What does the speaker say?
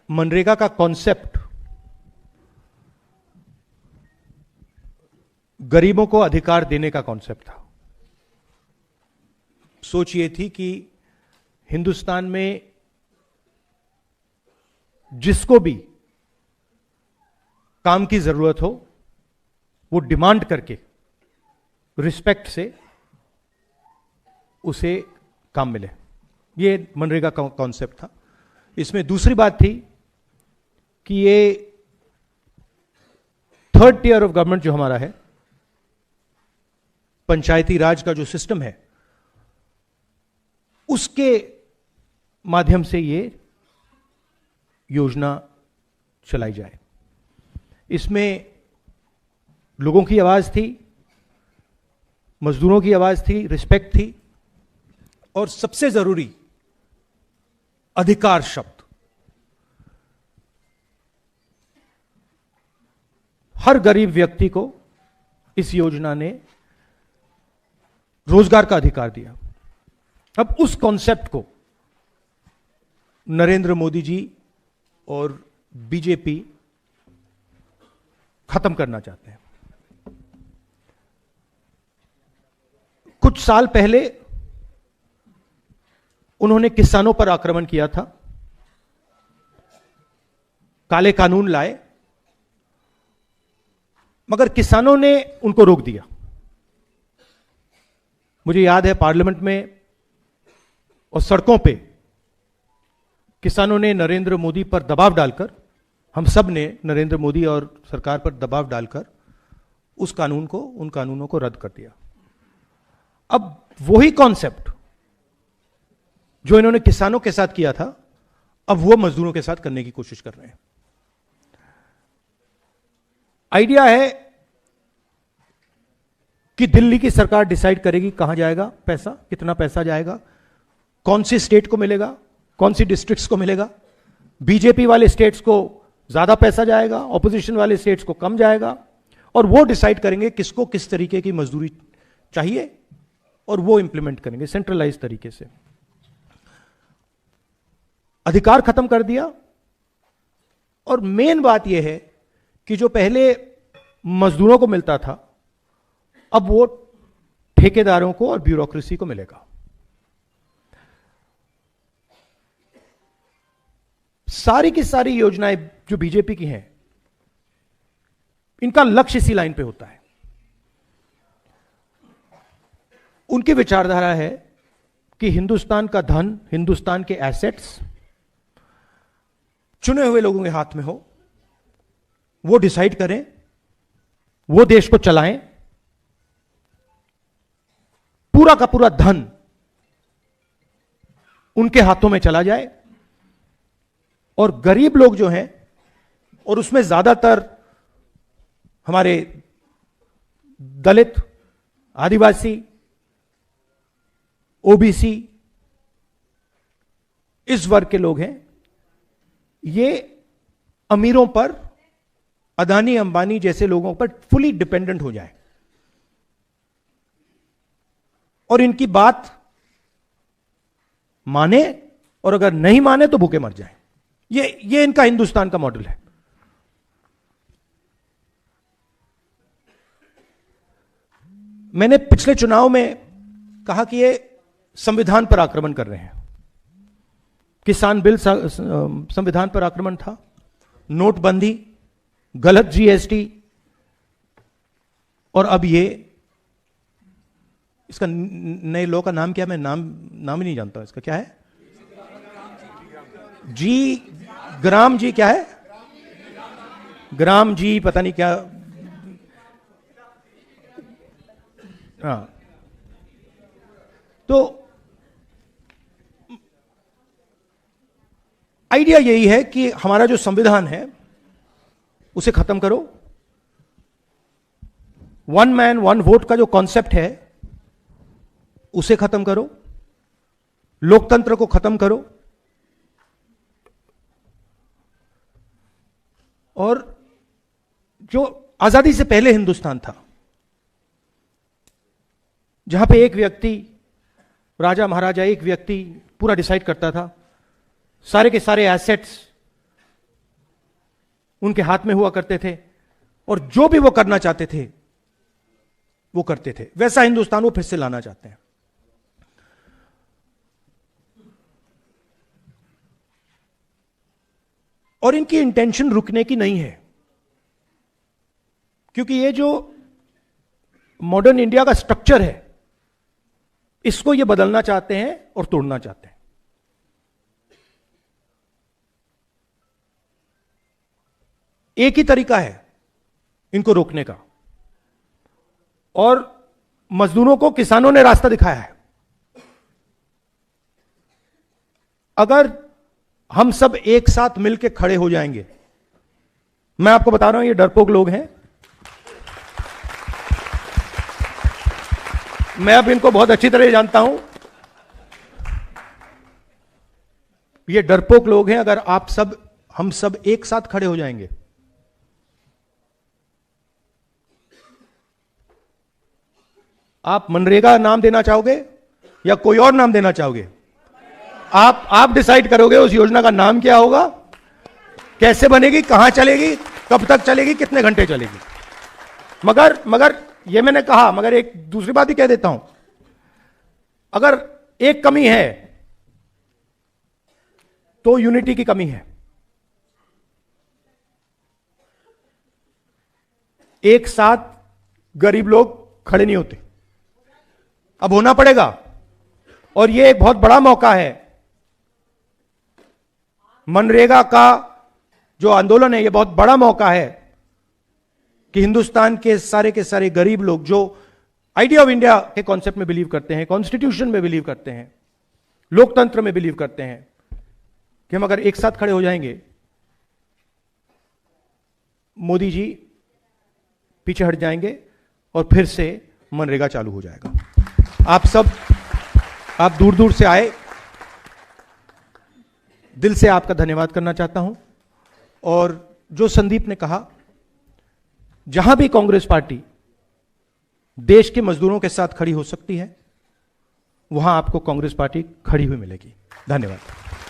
मनरेगा का कॉन्सेप्ट गरीबों को अधिकार देने का कॉन्सेप्ट था। सोच ये थी कि हिंदुस्तान में जिसको भी काम की जरूरत हो वो डिमांड करके रिस्पेक्ट से उसे काम मिले। ये मनरेगा का कॉन्सेप्ट था। इसमें दूसरी बात थी कि ये थर्ड टियर ऑफ गवर्नमेंट जो हमारा है, पंचायती राज का जो सिस्टम है, उसके माध्यम से ये योजना चलाई जाए। इसमें लोगों की आवाज थी, मजदूरों की आवाज थी, रिस्पेक्ट थी, और सबसे जरूरी अधिकार शब्द। हर गरीब व्यक्ति को इस योजना ने रोजगार का अधिकार दिया। अब उस कॉन्सेप्ट को नरेंद्र मोदी जी और बीजेपी खत्म करना चाहते हैं। कुछ साल पहले उन्होंने किसानों पर आक्रमण किया था, काले कानून लाए, मगर किसानों ने उनको रोक दिया। मुझे याद है पार्लियामेंट में और सड़कों पे किसानों ने नरेंद्र मोदी पर दबाव डालकर, हम सब ने नरेंद्र मोदी और सरकार पर दबाव डालकर उस कानून को, उन कानूनों को रद्द कर दिया। अब वही कॉन्सेप्ट जो इन्होंने किसानों के साथ किया था, अब वो मजदूरों के साथ करने की कोशिश कर रहे हैं। आइडिया है कि दिल्ली की सरकार डिसाइड करेगी कहां जाएगा पैसा, कितना पैसा जाएगा, कौन सी स्टेट को मिलेगा, कौन सी डिस्ट्रिक्ट्स को मिलेगा। बीजेपी वाले स्टेट्स को ज्यादा पैसा जाएगा, ऑपोजिशन वाले स्टेट्स को कम जाएगा, और वो डिसाइड करेंगे किसको किस तरीके की मजदूरी चाहिए और वो इंप्लीमेंट करेंगे सेंट्रलाइज तरीके से। अधिकार खत्म कर दिया। और मेन बात यह है कि जो पहले मजदूरों को मिलता था, अब वो ठेकेदारों को और ब्यूरोक्रेसी को मिलेगा। सारी की सारी योजनाएं जो बीजेपी की हैं, इनका लक्ष्य इसी लाइन पे होता है। उनकी विचारधारा है कि हिंदुस्तान का धन, हिंदुस्तान के एसेट्स चुने हुए लोगों के हाथ में हो, वो डिसाइड करें, वो देश को चलाएं, पूरा का पूरा धन उनके हाथों में चला जाए, और गरीब लोग जो हैं, और उसमें ज्यादातर हमारे दलित, आदिवासी, ओबीसी, इस वर्ग के लोग हैं, ये अमीरों पर, अदानी अंबानी जैसे लोगों पर फुली डिपेंडेंट हो जाए और इनकी बात माने, और अगर नहीं माने तो भूखे मर जाए। ये इनका हिंदुस्तान का मॉडल है। मैंने पिछले चुनाव में कहा कि ये संविधान पर आक्रमण कर रहे हैं। किसान बिल संविधान पर आक्रमण था, नोटबंदी, गलत जीएसटी, और अब ये, इसका नए लॉ का नाम क्या, मैं नाम ही नहीं जानता इसका, क्या है, ग्राम जी क्या है, ग्राम जी पता नहीं क्या। हाँ, तो आइडिया यही है कि हमारा जो संविधान है उसे खत्म करो। वन मैन वन वोट का जो कॉन्सेप्ट है उसे खत्म करो, लोकतंत्र को खत्म करो, और जो आजादी से पहले हिंदुस्तान था, जहां पे एक व्यक्ति, राजा महाराजा, एक व्यक्ति पूरा डिसाइड करता था, सारे के सारे एसेट्स उनके हाथ में हुआ करते थे और जो भी वो करना चाहते थे वो करते थे। वैसा हिंदुस्तान वो फिर से लाना चाहते हैं। और इनकी इंटेंशन रुकने की नहीं है, क्योंकि ये जो मॉडर्न इंडिया का स्ट्रक्चर है इसको ये बदलना चाहते हैं और तोड़ना चाहते हैं। एक ही तरीका है इनको रोकने का, और मजदूरों को किसानों ने रास्ता दिखाया है। अगर हम सब एक साथ मिलकर खड़े हो जाएंगे, मैं आपको बता रहा हूं ये डरपोक लोग हैं, मैं अब इनको बहुत अच्छी तरह जानता हूं, ये डरपोक लोग हैं। अगर हम सब एक साथ खड़े हो जाएंगे, आप मनरेगा नाम देना चाहोगे या कोई और नाम देना चाहोगे? आप डिसाइड करोगे उस योजना का नाम क्या होगा, कैसे बनेगी, कहां चलेगी, कब तक चलेगी, कितने घंटे चलेगी। मगर ये मैंने कहा, मगर एक दूसरी बात ही कह देता हूं, अगर एक कमी है तो यूनिटी की कमी है। एक साथ गरीब लोग खड़े नहीं होते, अब होना पड़ेगा। और यह एक बहुत बड़ा मौका है। मनरेगा का जो आंदोलन है, यह बहुत बड़ा मौका है कि हिंदुस्तान के सारे गरीब लोग जो आइडिया ऑफ इंडिया के कॉन्सेप्ट में बिलीव करते हैं, कॉन्स्टिट्यूशन में बिलीव करते हैं, लोकतंत्र में बिलीव करते हैं, कि हम अगर एक साथ खड़े हो जाएंगे, मोदी जी पीछे हट जाएंगे और फिर से मनरेगा चालू हो जाएगा। आप दूर दूर से आए, दिल से आपका धन्यवाद करना चाहता हूं। और जो संदीप ने कहा, जहां भी कांग्रेस पार्टी देश के मजदूरों के साथ खड़ी हो सकती है, वहां आपको कांग्रेस पार्टी खड़ी हुई मिलेगी। धन्यवाद।